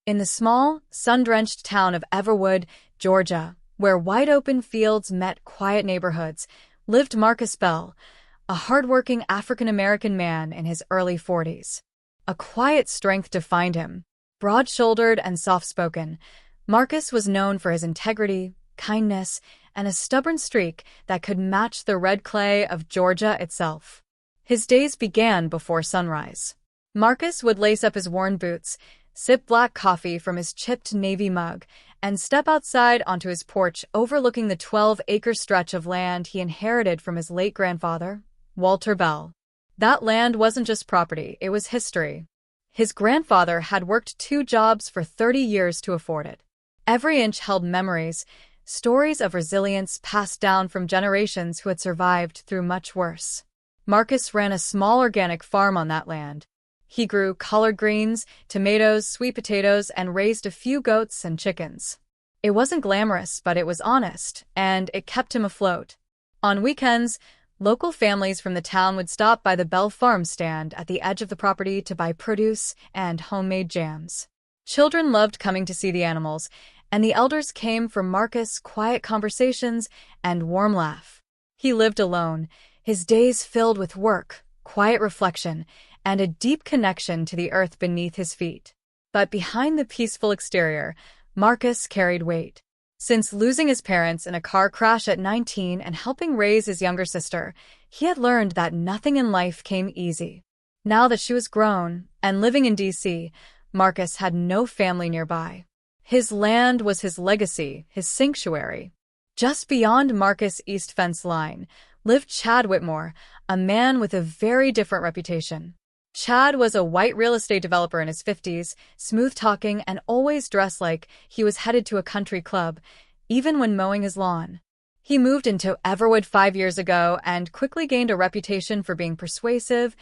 In the small, sun-drenched town of Everwood, Georgia, where wide-open fields met quiet neighborhoods, lived Marcus Bell, a hard-working African-American man in his early 40s. A quiet strength defined him. Broad-shouldered and soft-spoken, Marcus was known for his integrity, kindness, and a stubborn streak that could match the red clay of Georgia itself. His days began before sunrise. Marcus would lace up his worn boots, sip black coffee from his chipped navy mug, and step outside onto his porch overlooking the 12-acre stretch of land he inherited from his late grandfather, Walter Bell. That land wasn't just property, it was history. His grandfather had worked 2 jobs for 30 years to afford it. Every inch held memories, stories of resilience passed down from generations who had survived through much worse. Marcus ran a small organic farm on that land. He grew collard greens, tomatoes, sweet potatoes, and raised a few goats and chickens. It wasn't glamorous, but it was honest, and it kept him afloat. On weekends, local families from the town would stop by the Bell Farm stand at the edge of the property to buy produce and homemade jams. Children loved coming to see the animals, and the elders came for Marcus' quiet conversations and warm laugh. He lived alone, his days filled with work, quiet reflection, and a deep connection to the earth beneath his feet. But behind the peaceful exterior, Marcus carried weight. Since losing his parents in a car crash at 19 and helping raise his younger sister, he had learned that nothing in life came easy. Now that she was grown and living in D.C., Marcus had no family nearby. His land was his legacy, his sanctuary. Just beyond Marcus' east fence line lived Chad Whitmore, a man with a very different reputation. Chad was a white real estate developer in his 50s, smooth-talking and always dressed like he was headed to a country club, even when mowing his lawn. He moved into Everwood 5 years ago and quickly gained a reputation for being persuasive,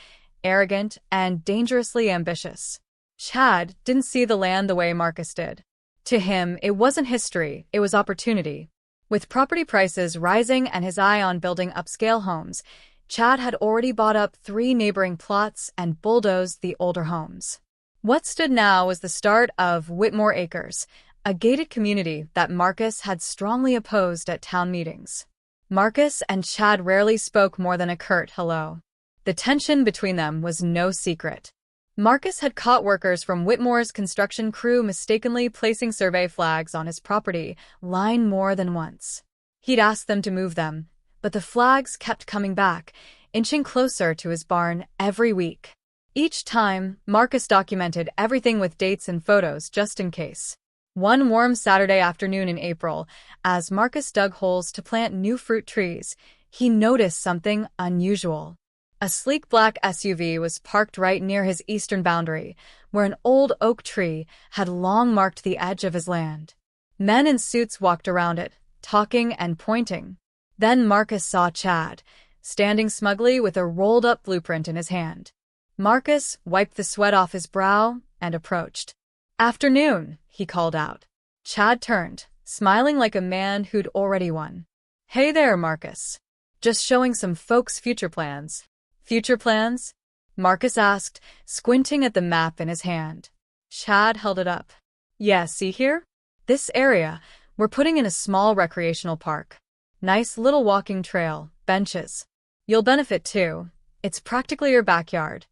arrogant, and dangerously ambitious. Chad didn't see the land the way Marcus did. To him, it wasn't history, it was opportunity. With property prices rising and his eye on building upscale homes, Chad had already bought up 3 neighboring plots and bulldozed the older homes. What stood now was the start of Whitmore Acres, a gated community that Marcus had strongly opposed at town meetings. Marcus and Chad rarely spoke more than a curt hello. The tension between them was no secret. Marcus had caught workers from Whitmore's construction crew mistakenly placing survey flags on his property line more than once. He'd asked them to move them, but the flags kept coming back, inching closer to his barn every week. Each time, Marcus documented everything with dates and photos just in case. One warm Saturday afternoon in April, as Marcus dug holes to plant new fruit trees, he noticed something unusual. A sleek black SUV was parked right near his eastern boundary, where an old oak tree had long marked the edge of his land. Men in suits walked around it, talking and pointing. Then Marcus saw Chad, standing smugly with a rolled-up blueprint in his hand. Marcus wiped the sweat off his brow and approached. "Afternoon," he called out. Chad turned, smiling like a man who'd already won. "Hey there, Marcus. Just showing some folks' future plans." "Future plans?" Marcus asked, squinting at the map in his hand. Chad held it up. "Yeah, see here? This area, we're putting in a small recreational park. Nice little walking trail, benches. You'll benefit too. It's practically your backyard."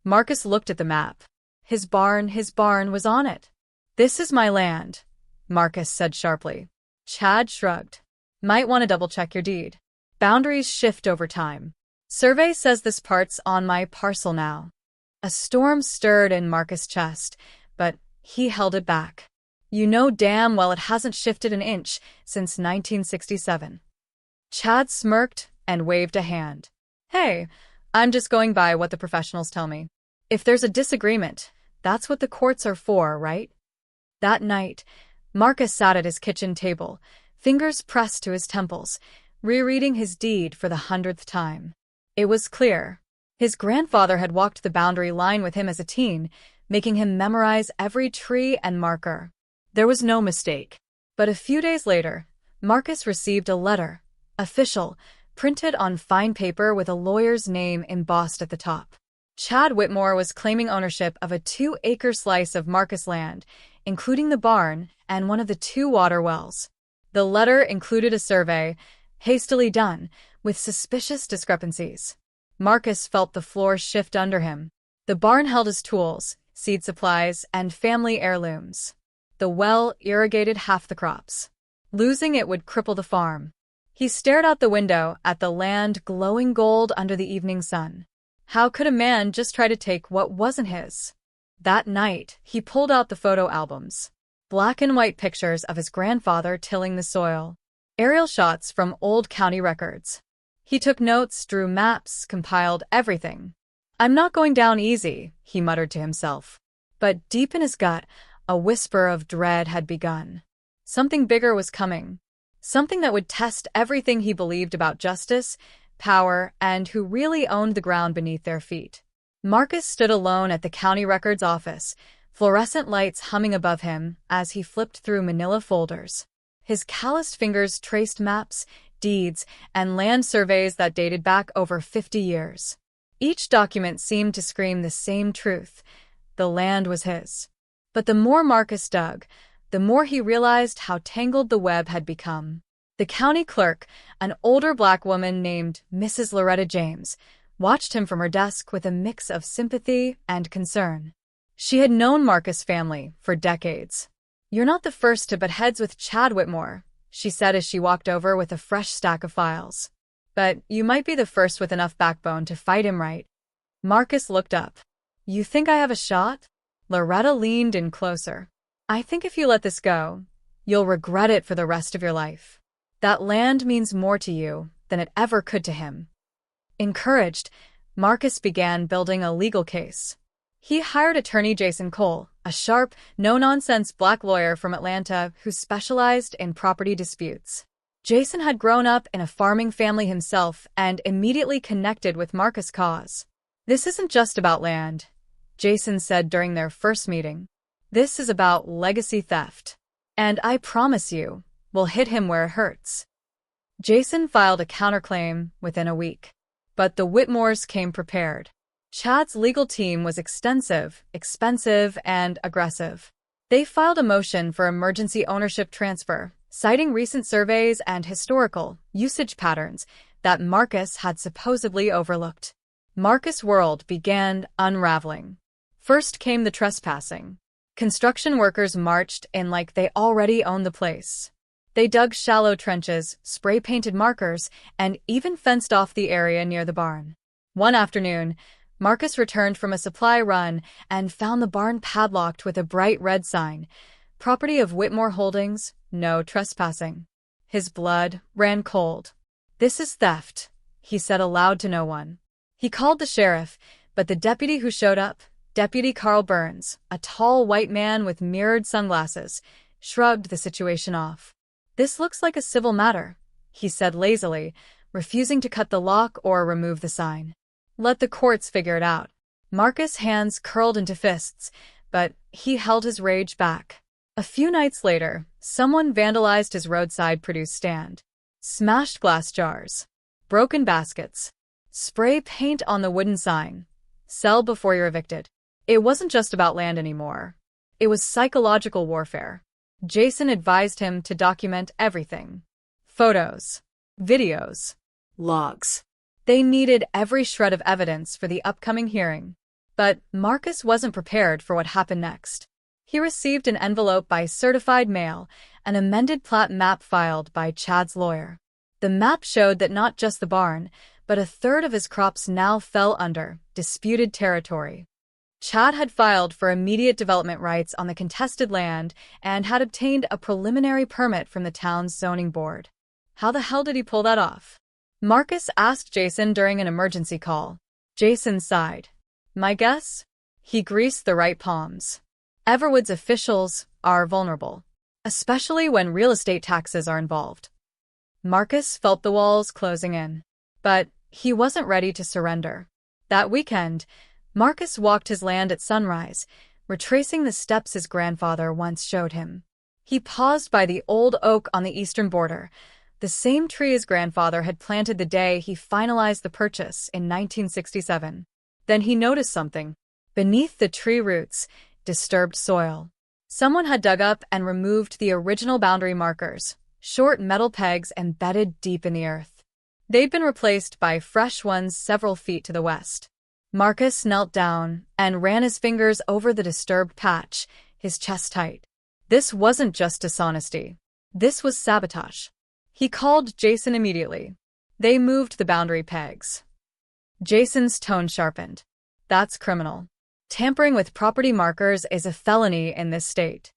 Marcus looked at the map. His barn was on it. "This is my land," Marcus said sharply. Chad shrugged. "Might want to double-check your deed. Boundaries shift over time. Survey says this part's on my parcel now." A storm stirred in Marcus' chest, but he held it back. "You know damn well it hasn't shifted an inch since 1967. Chad smirked and waved a hand. "Hey, I'm just going by what the professionals tell me. If there's a disagreement, that's what the courts are for, right?" That night, Marcus sat at his kitchen table, fingers pressed to his temples, rereading his deed for the 100th time. It was clear. His grandfather had walked the boundary line with him as a teen, making him memorize every tree and marker. There was no mistake. But a few days later, Marcus received a letter, official, printed on fine paper with a lawyer's name embossed at the top. Chad Whitmore was claiming ownership of a 2-acre slice of Marcus land, including the barn and one of the 2 water wells. The letter included a survey, hastily done, with suspicious discrepancies. Marcus felt the floor shift under him. The barn held his tools, seed supplies, and family heirlooms. The well irrigated half the crops. Losing it would cripple the farm. He stared out the window at the land glowing gold under the evening sun. How could a man just try to take what wasn't his? That night, he pulled out the photo albums. Black and white pictures of his grandfather tilling the soil. Aerial shots from old county records. He took notes, drew maps, compiled everything. "I'm not going down easy," he muttered to himself. But deep in his gut, a whisper of dread had begun. Something bigger was coming. Something that would test everything he believed about justice, power, and who really owned the ground beneath their feet. Marcus stood alone at the county records office, fluorescent lights humming above him as he flipped through manila folders. His calloused fingers traced maps, deeds, and land surveys that dated back over 50 years. Each document seemed to scream the same truth. The land was his. But the more Marcus dug, the more he realized how tangled the web had become. The county clerk, an older black woman named Mrs. Loretta James, watched him from her desk with a mix of sympathy and concern. She had known Marcus' family for decades. "You're not the first to butt heads with Chad Whitmore," she said as she walked over with a fresh stack of files. "But you might be the first with enough backbone to fight him right." Marcus looked up. "You think I have a shot?" Loretta leaned in closer. "I think if you let this go, you'll regret it for the rest of your life. That land means more to you than it ever could to him." Encouraged, Marcus began building a legal case. He hired attorney Jason Cole, a sharp, no-nonsense black lawyer from Atlanta who specialized in property disputes. Jason had grown up in a farming family himself and immediately connected with Marcus' cause. "This isn't just about land," Jason said during their first meeting. "This is about legacy theft. And I promise you, we'll hit him where it hurts." Jason filed a counterclaim within a week. But the Whitmores came prepared. Chad's legal team was extensive, expensive, and aggressive. They filed a motion for emergency ownership transfer, citing recent surveys and historical usage patterns that Marcus had supposedly overlooked. Marcus' world began unraveling. First came the trespassing. Construction workers marched in like they already owned the place. They dug shallow trenches, spray-painted markers, and even fenced off the area near the barn. One afternoon, Marcus returned from a supply run and found the barn padlocked with a bright red sign, "Property of Whitmore Holdings, no trespassing." His blood ran cold. "This is theft," he said aloud to no one. He called the sheriff, but the deputy who showed up, Deputy Carl Burns, a tall white man with mirrored sunglasses, shrugged the situation off. "This looks like a civil matter," he said lazily, refusing to cut the lock or remove the sign. "Let the courts figure it out." Marcus' hands curled into fists, but he held his rage back. A few nights later, someone vandalized his roadside produce stand. Smashed glass jars. Broken baskets. Spray paint on the wooden sign. "Sell before you're evicted." It wasn't just about land anymore. It was psychological warfare. Jason advised him to document everything. Photos. Videos. Logs. They needed every shred of evidence for the upcoming hearing. But Marcus wasn't prepared for what happened next. He received an envelope by certified mail, an amended plat map filed by Chad's lawyer. The map showed that not just the barn, but a third of his crops now fell under disputed territory. Chad had filed for immediate development rights on the contested land and had obtained a preliminary permit from the town's zoning board. How the hell did he pull that off? Marcus asked Jason during an emergency call. Jason sighed. "My guess? He greased the right palms." Everwood's officials are vulnerable, especially when real estate taxes are involved. Marcus felt the walls closing in, but he wasn't ready to surrender. That weekend, Marcus walked his land at sunrise, retracing the steps his grandfather once showed him. He paused by the old oak on the eastern border, the same tree his grandfather had planted the day he finalized the purchase in 1967. Then he noticed something. Beneath the tree roots, disturbed soil. Someone had dug up and removed the original boundary markers, short metal pegs embedded deep in the earth. They'd been replaced by fresh ones several feet to the west. Marcus knelt down and ran his fingers over the disturbed patch, his chest tight. This wasn't just dishonesty. This was sabotage. He called Jason immediately. They moved the boundary pegs. Jason's tone sharpened. That's criminal. Tampering with property markers is a felony in this state.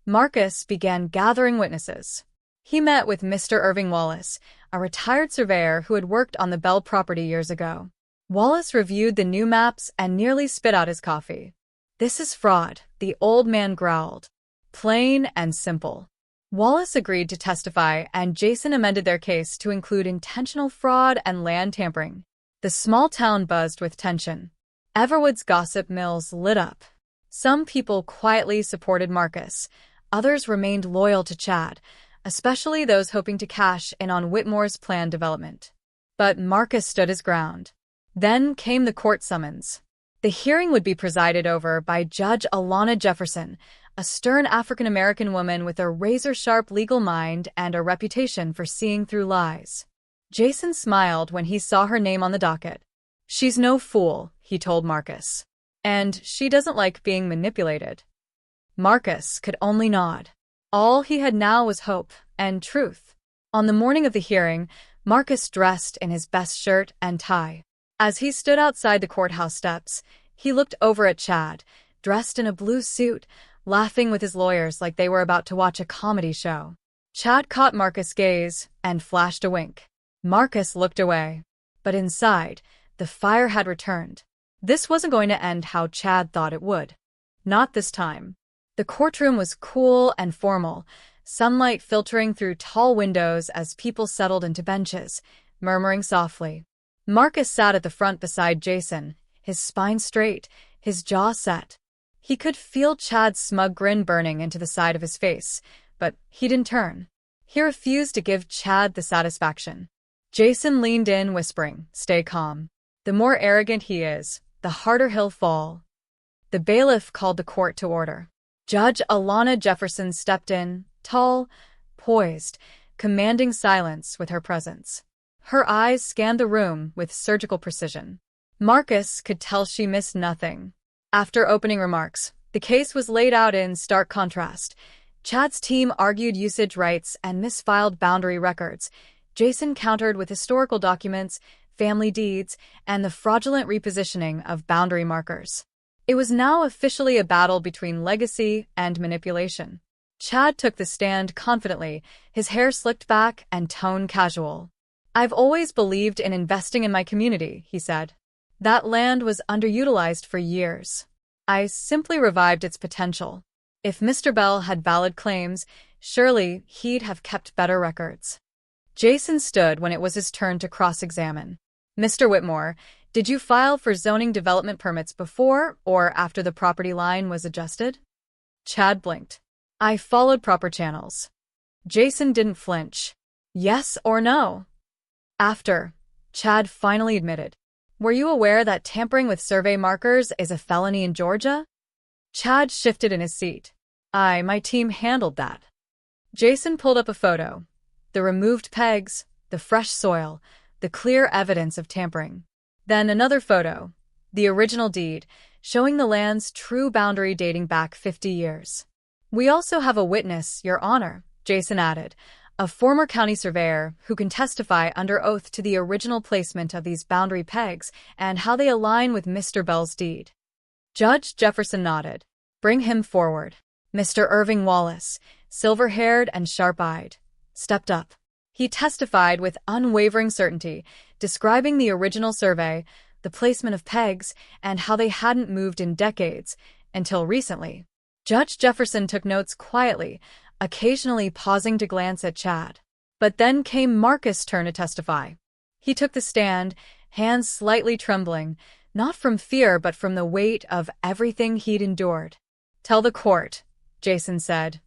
Marcus began gathering witnesses. He met with Mr. Irving Wallace, a retired surveyor who had worked on the Bell property years ago. Wallace reviewed the new maps and nearly spit out his coffee. This is fraud, the old man growled. Plain and simple. Wallace agreed to testify, and Jason amended their case to include intentional fraud and land tampering. The small town buzzed with tension. Everwood's gossip mills lit up. Some people quietly supported Marcus. Others remained loyal to Chad, especially those hoping to cash in on Whitmore's planned development. But Marcus stood his ground. Then came the court summons. The hearing would be presided over by Judge Alana Jefferson, a stern African-American woman with a razor-sharp legal mind and a reputation for seeing through lies. Jason smiled when he saw her name on the docket. She's no fool, he told Marcus. And she doesn't like being manipulated. Marcus could only nod. All he had now was hope and truth. On the morning of the hearing, Marcus dressed in his best shirt and tie. As he stood outside the courthouse steps, he looked over at Chad, dressed in a blue suit, laughing with his lawyers like they were about to watch a comedy show. Chad caught Marcus' gaze and flashed a wink. Marcus looked away. But inside, the fire had returned. This wasn't going to end how Chad thought it would. Not this time. The courtroom was cool and formal, sunlight filtering through tall windows as people settled into benches, murmuring softly. Marcus sat at the front beside Jason, his spine straight, his jaw set. He could feel Chad's smug grin burning into the side of his face, but he didn't turn. He refused to give Chad the satisfaction. Jason leaned in, whispering, "Stay calm. The more arrogant he is, the harder he'll fall." The bailiff called the court to order. Judge Alana Jefferson stepped in, tall, poised, commanding silence with her presence. Her eyes scanned the room with surgical precision. Marcus could tell she missed nothing. After opening remarks, the case was laid out in stark contrast. Chad's team argued usage rights and misfiled boundary records. Jason countered with historical documents, family deeds, and the fraudulent repositioning of boundary markers. It was now officially a battle between legacy and manipulation. Chad took the stand confidently, his hair slicked back and tone casual. "I've always believed in investing in my community," he said. "That land was underutilized for years. I simply revived its potential. If Mr. Bell had valid claims, surely he'd have kept better records." Jason stood when it was his turn to cross-examine. "Mr. Whitmore, did you file for zoning development permits before or after the property line was adjusted?" Chad blinked. "I followed proper channels." Jason didn't flinch. "Yes or no?" "After," Chad finally admitted. "Were you aware that tampering with survey markers is a felony in Georgia?" Chad shifted in his seat. My team handled that." Jason pulled up a photo. The removed pegs, the fresh soil, the clear evidence of tampering. Then another photo, the original deed, showing the land's true boundary dating back 50 years. "We also have a witness, Your Honor," Jason added, "a former county surveyor who can testify under oath to the original placement of these boundary pegs and how they align with Mr. Bell's deed." Judge Jefferson nodded. "Bring him forward." Mr. Irving Wallace, silver-haired and sharp-eyed, stepped up. He testified with unwavering certainty, describing the original survey, the placement of pegs, and how they hadn't moved in decades, until recently. Judge Jefferson took notes quietly, occasionally pausing to glance at Chad. But then came Marcus' turn to testify. He took the stand, hands slightly trembling, not from fear but from the weight of everything he'd endured. "Tell the court," Jason said,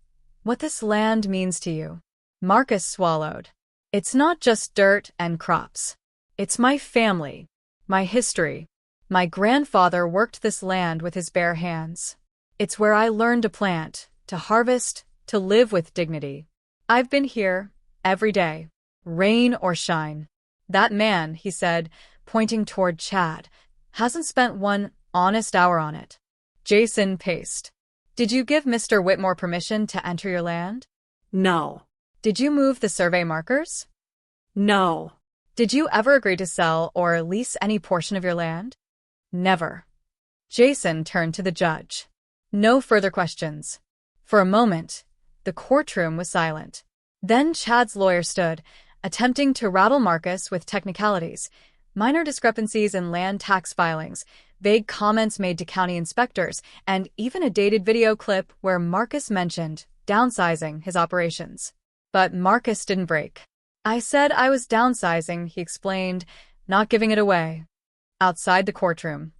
"what this land means to you." Marcus swallowed. "It's not just dirt and crops. It's my family, my history, My grandfather worked this land with his bare hands. It's where I learned to plant, to harvest, to live with dignity. I've been here, every day, rain or shine. That man, he said, pointing toward Chad, hasn't spent one honest hour on it. Jason paced. Did you give Mr. Whitmore permission to enter your land? No. Did you move the survey markers? No. Did you ever agree to sell or lease any portion of your land? Never. Jason turned to the judge. No further questions. For a moment, the courtroom was silent. Then Chad's lawyer stood, attempting to rattle Marcus with technicalities, minor discrepancies in land tax filings, vague comments made to county inspectors, and even a dated video clip where Marcus mentioned downsizing his operations. But Marcus didn't break. I said I was downsizing, he explained, not giving it away. Outside the courtroom,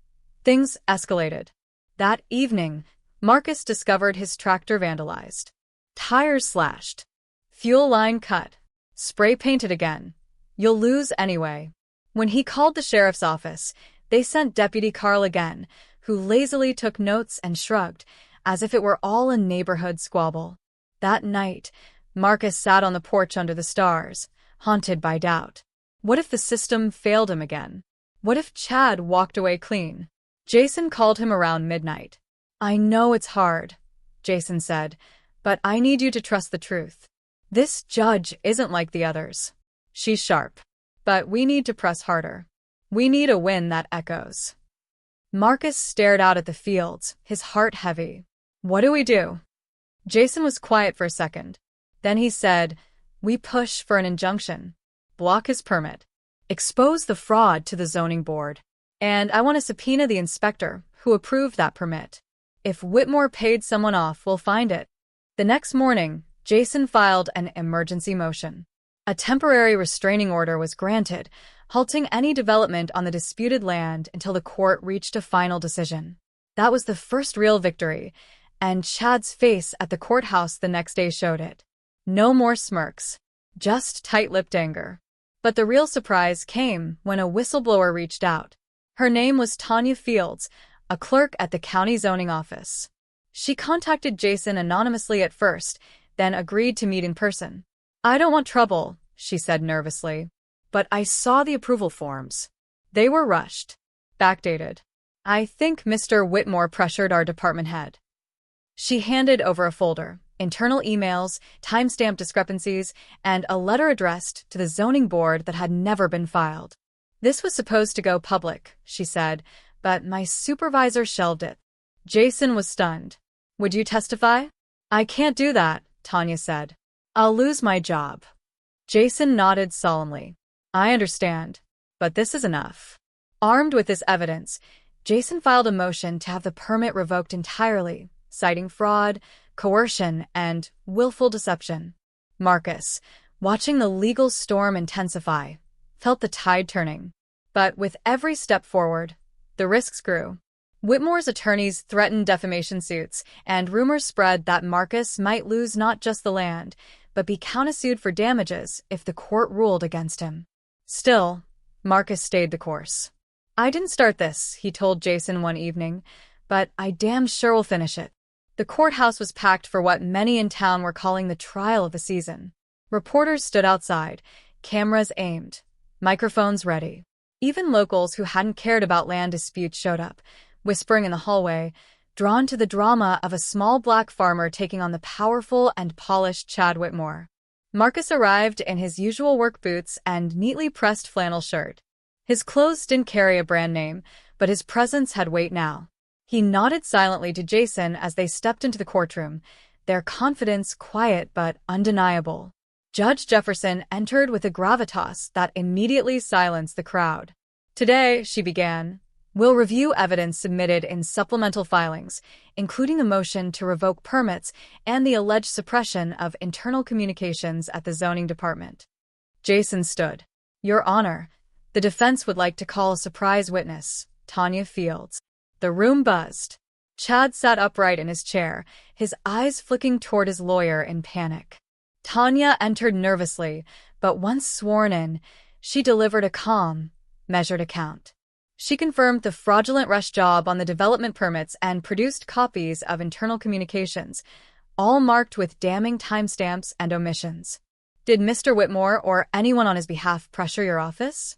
things escalated. That evening, Marcus discovered his tractor vandalized. Tires slashed. Fuel line cut. Spray painted again. You'll lose anyway. When he called the sheriff's office, they sent Deputy Carl again, who lazily took notes and shrugged, as if it were all a neighborhood squabble. That night, Marcus sat on the porch under the stars, haunted by doubt. What if the system failed him again? What if Chad walked away clean? Jason called him around midnight. I know it's hard, Jason said, but I need you to trust the truth. This judge isn't like the others. She's sharp. But we need to press harder. We need a win that echoes. Marcus stared out at the fields, his heart heavy. What do we do? Jason was quiet for a second. Then he said, we push for an injunction. Block his permit. Expose the fraud to the zoning board. And I want to subpoena the inspector who approved that permit. If Whitmore paid someone off, we'll find it. The next morning, Jason filed an emergency motion. A temporary restraining order was granted, halting any development on the disputed land until the court reached a final decision. That was the first real victory, and Chad's face at the courthouse the next day showed it. No more smirks, just tight-lipped anger. But the real surprise came when a whistleblower reached out. Her name was Tanya Fields, a clerk at the county zoning office. She contacted Jason anonymously at first, then agreed to meet in person. I don't want trouble, she said nervously, but I saw the approval forms. They were rushed, backdated. I think Mr. Whitmore pressured our department head. She handed over a folder, internal emails, timestamp discrepancies, and a letter addressed to the zoning board that had never been filed. This was supposed to go public, she said, but my supervisor shelved it. Jason was stunned. Would you testify? I can't do that, Tanya said. I'll lose my job. Jason nodded solemnly. I understand, but this is enough. Armed with this evidence, Jason filed a motion to have the permit revoked entirely, citing fraud, coercion, and willful deception. Marcus, watching the legal storm intensify, felt the tide turning. But with every step forward, the risks grew. Whitmore's attorneys threatened defamation suits, and rumors spread that Marcus might lose not just the land, but be countersued for damages if the court ruled against him. Still, Marcus stayed the course. I didn't start this, he told Jason one evening, but I damn sure will finish it. The courthouse was packed for what many in town were calling the trial of the season. Reporters stood outside, cameras aimed, microphones ready. Even locals who hadn't cared about land disputes showed up, whispering in the hallway, drawn to the drama of a small black farmer taking on the powerful and polished Chad Whitmore. Marcus arrived in his usual work boots and neatly pressed flannel shirt. His clothes didn't carry a brand name, but his presence had weight now. He nodded silently to Jason as they stepped into the courtroom, their confidence quiet but undeniable. Judge Jefferson entered with a gravitas that immediately silenced the crowd. Today, she began, we'll review evidence submitted in supplemental filings, including the motion to revoke permits and the alleged suppression of internal communications at the zoning department. Jason stood. Your Honor, the defense would like to call a surprise witness, Tanya Fields. The room buzzed. Chad sat upright in his chair, his eyes flicking toward his lawyer in panic. Tanya entered nervously, but once sworn in, she delivered a calm, measured account. She confirmed the fraudulent rush job on the development permits and produced copies of internal communications, all marked with damning timestamps and omissions. Did Mr. Whitmore or anyone on his behalf pressure your office?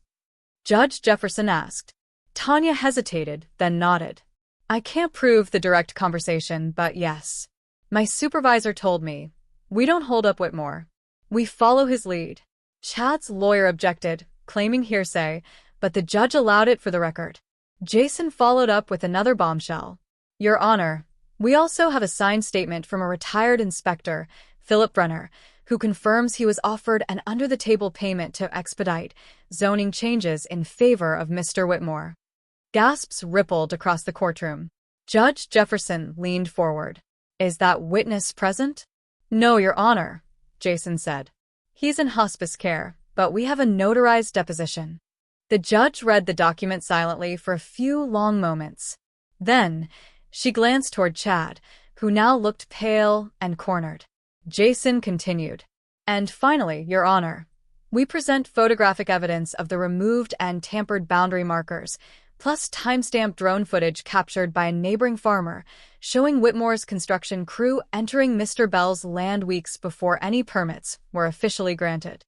Judge Jefferson asked. Tanya hesitated, then nodded. I can't prove the direct conversation, but yes. My supervisor told me. We don't hold up Whitmore. We follow his lead. Chad's lawyer objected, claiming hearsay, but the judge allowed it for the record. Jason followed up with another bombshell. Your Honor, we also have a signed statement from a retired inspector, Philip Brenner, who confirms he was offered an under-the-table payment to expedite zoning changes in favor of Mr. Whitmore. Gasps rippled across the courtroom. Judge Jefferson leaned forward. Is that witness present? No, Your Honor, Jason said. He's in hospice care, but we have a notarized deposition. The judge read the document silently for a few long moments. Then, she glanced toward Chad, who now looked pale and cornered. Jason continued. And finally, Your Honor, we present photographic evidence of the removed and tampered boundary markers, plus timestamped drone footage captured by a neighboring farmer, showing Whitmore's construction crew entering Mr. Bell's land weeks before any permits were officially granted.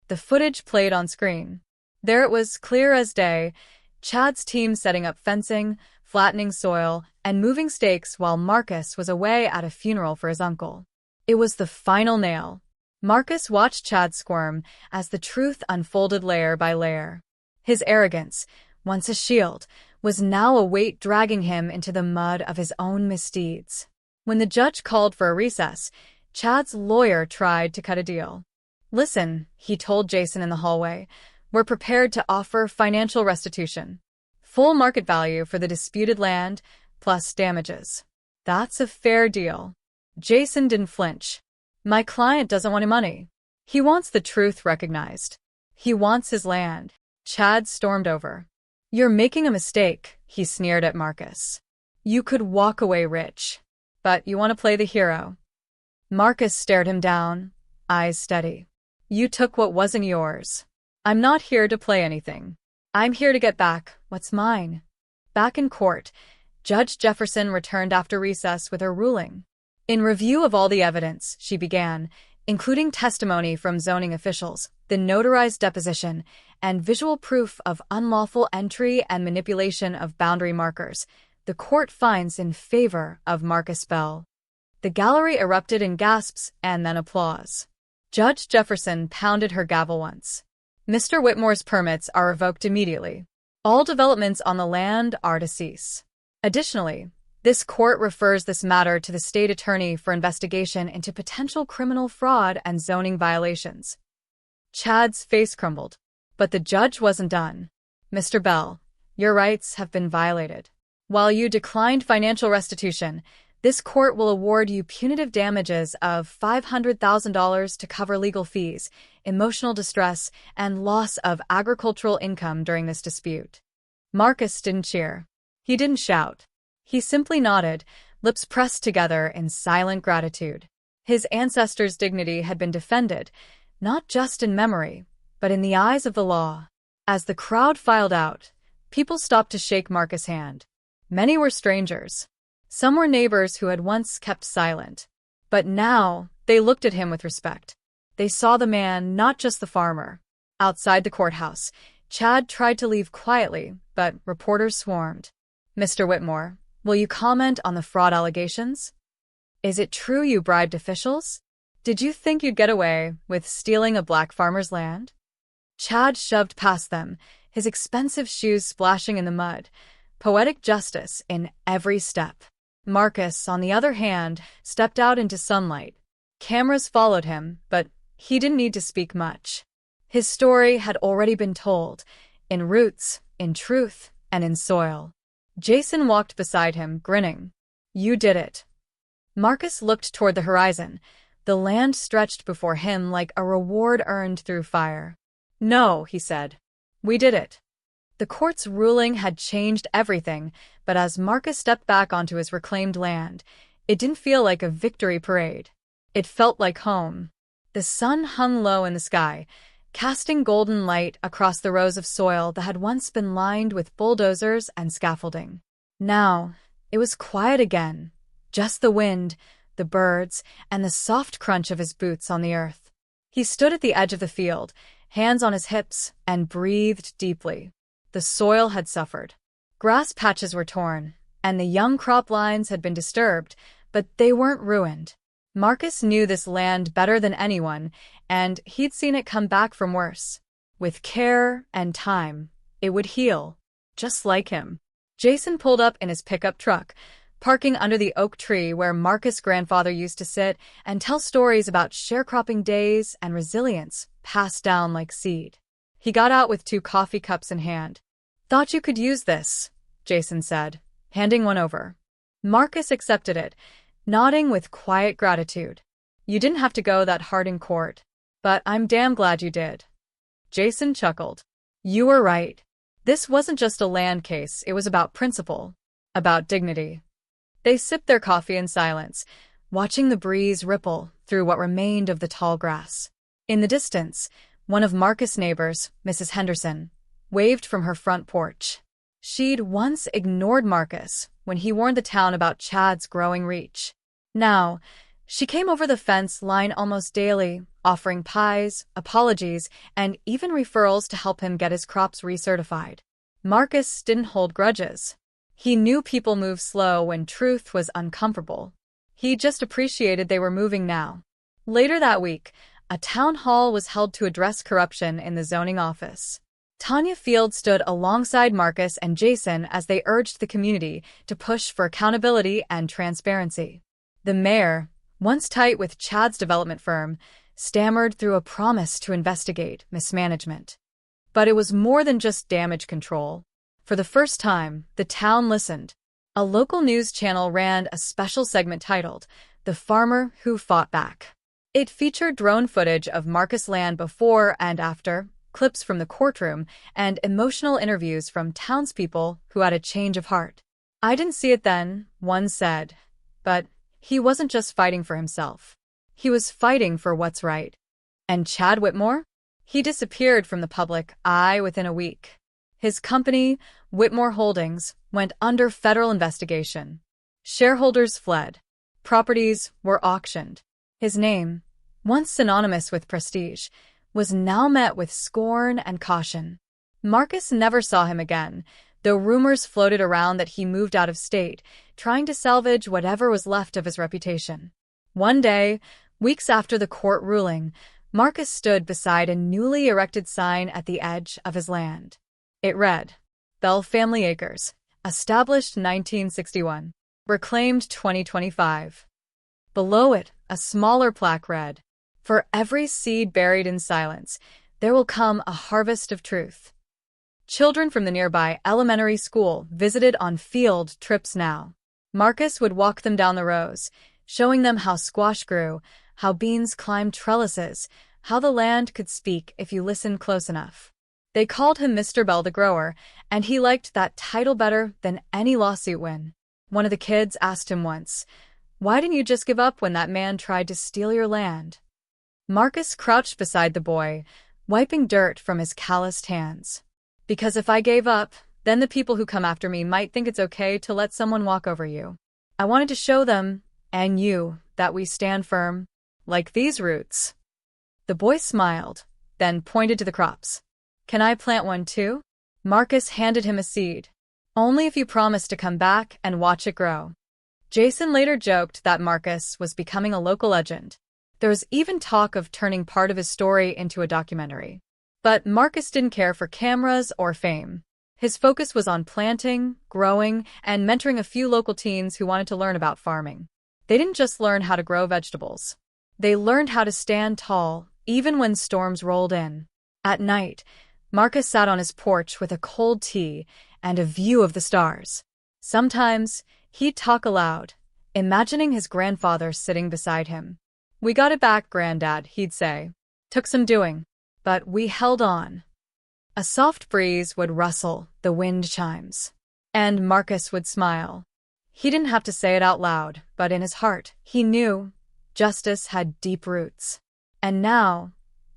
The footage played on screen. There it was, clear as day, Chad's team setting up fencing, flattening soil, and moving stakes while Marcus was away at a funeral for his uncle. It was the final nail. Marcus watched Chad squirm as the truth unfolded layer by layer. His arrogance, once a shield, was now a weight dragging him into the mud of his own misdeeds. When the judge called for a recess, Chad's lawyer tried to cut a deal. Listen, he told Jason in the hallway, we're prepared to offer financial restitution. Full market value for the disputed land, plus damages. That's a fair deal. Jason didn't flinch. My client doesn't want money. He wants the truth recognized. He wants his land. Chad stormed over. You're making a mistake, he sneered at Marcus. You could walk away rich. But you want to play the hero. Marcus stared him down, eyes steady. You took what wasn't yours. I'm not here to play anything. I'm here to get back what's mine. Back in court, Judge Jefferson returned after recess with her ruling. In review of all the evidence, she began, including testimony from zoning officials, the notarized deposition, and visual proof of unlawful entry and manipulation of boundary markers, the court finds in favor of Marcus Bell. The gallery erupted in gasps and then applause. Judge Jefferson pounded her gavel once. Mr. Whitmore's permits are revoked immediately. All developments on the land are to cease. Additionally, this court refers this matter to the state attorney for investigation into potential criminal fraud and zoning violations. Chad's face crumbled, but the judge wasn't done. Mr. Bell, your rights have been violated. While you declined financial restitution, this court will award you punitive damages of $500,000 to cover legal fees, emotional distress, and loss of agricultural income during this dispute. Marcus didn't cheer. He didn't shout. He simply nodded, lips pressed together in silent gratitude. His ancestors' dignity had been defended, not just in memory, but in the eyes of the law. As the crowd filed out, people stopped to shake Marcus' hand. Many were strangers. Some were neighbors who had once kept silent. But now, they looked at him with respect. They saw the man, not just the farmer. Outside the courthouse, Chad tried to leave quietly, but reporters swarmed. Mr. Whitmore, will you comment on the fraud allegations? Is it true you bribed officials? Did you think you'd get away with stealing a black farmer's land? Chad shoved past them, his expensive shoes splashing in the mud. Poetic justice in every step. Marcus, on the other hand, stepped out into sunlight. Cameras followed him, but he didn't need to speak much. His story had already been told, in roots, in truth, and in soil. Jason walked beside him, grinning. You did it. Marcus looked toward the horizon. The land stretched before him like a reward earned through fire. No, he said. We did it. The court's ruling had changed everything, but as Marcus stepped back onto his reclaimed land, it didn't feel like a victory parade. It felt like home. The sun hung low in the sky, casting golden light across the rows of soil that had once been lined with bulldozers and scaffolding. Now, it was quiet again, just the wind, the birds, and the soft crunch of his boots on the earth. He stood at the edge of the field, hands on his hips, and breathed deeply. The soil had suffered. Grass patches were torn, and the young crop lines had been disturbed, but they weren't ruined. Marcus knew this land better than anyone, and he'd seen it come back from worse. With care and time, it would heal, just like him. Jason pulled up in his pickup truck, parking under the oak tree where Marcus' grandfather used to sit and tell stories about sharecropping days and resilience passed down like seed. He got out with 2 coffee cups in hand. "Thought you could use this," Jason said, handing one over. Marcus accepted it, nodding with quiet gratitude. "You didn't have to go that hard in court, but I'm damn glad you did." Jason chuckled. "You were right. This wasn't just a land case, it was about principle, about dignity." They sipped their coffee in silence, watching the breeze ripple through what remained of the tall grass. In the distance, one of Marcus' neighbors, Mrs. Henderson, waved from her front porch. She'd once ignored Marcus when he warned the town about Chad's growing reach. Now, she came over the fence line almost daily, offering pies, apologies, and even referrals to help him get his crops recertified. Marcus didn't hold grudges. He knew people move slow when truth was uncomfortable. He just appreciated they were moving now. Later that week, a town hall was held to address corruption in the zoning office. Tanya Field stood alongside Marcus and Jason as they urged the community to push for accountability and transparency. The mayor, once tight with Chad's development firm, stammered through a promise to investigate mismanagement. But it was more than just damage control. For the first time, the town listened. A local news channel ran a special segment titled, "The Farmer Who Fought Back." It featured drone footage of Marcus' land before and after, clips from the courtroom, and emotional interviews from townspeople who had a change of heart. "I didn't see it then," one said, but he wasn't just fighting for himself. He was fighting for what's right. And Chad Whitmore? He disappeared from the public eye within a week. His company, Whitmore Holdings, went under federal investigation. Shareholders fled. Properties were auctioned. His name, once synonymous with prestige, was now met with scorn and caution. Marcus never saw him again, though rumors floated around that he moved out of state, trying to salvage whatever was left of his reputation. One day, weeks after the court ruling, Marcus stood beside a newly erected sign at the edge of his land. It read, "Bell Family Acres, established 1961, reclaimed 2025. Below it, a smaller plaque read, "For every seed buried in silence, there will come a harvest of truth." Children from the nearby elementary school visited on field trips now. Marcus would walk them down the rows, showing them how squash grew, how beans climbed trellises, how the land could speak if you listened close enough. They called him Mr. Bell the Grower, and he liked that title better than any lawsuit win. One of the kids asked him once, "Why didn't you just give up when that man tried to steal your land?" Marcus crouched beside the boy, wiping dirt from his calloused hands. "Because if I gave up, then the people who come after me might think it's okay to let someone walk over you. I wanted to show them, and you, that we stand firm, like these roots." The boy smiled, then pointed to the crops. "Can I plant one too?" Marcus handed him a seed. "Only if you promise to come back and watch it grow." Jason later joked that Marcus was becoming a local legend. There was even talk of turning part of his story into a documentary. But Marcus didn't care for cameras or fame. His focus was on planting, growing, and mentoring a few local teens who wanted to learn about farming. They didn't just learn how to grow vegetables. They learned how to stand tall, even when storms rolled in. At night, Marcus sat on his porch with a cold tea and a view of the stars. Sometimes, he'd talk aloud, imagining his grandfather sitting beside him. "We got it back, Granddad," he'd say. "Took some doing, but we held on." A soft breeze would rustle the wind chimes, and Marcus would smile. He didn't have to say it out loud, but in his heart, he knew justice had deep roots. And now,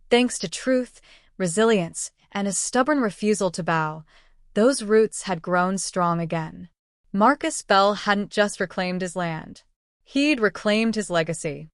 thanks to truth, resilience, and a stubborn refusal to bow. Those roots had grown strong again. Marcus Bell hadn't just reclaimed his land. He'd reclaimed his legacy.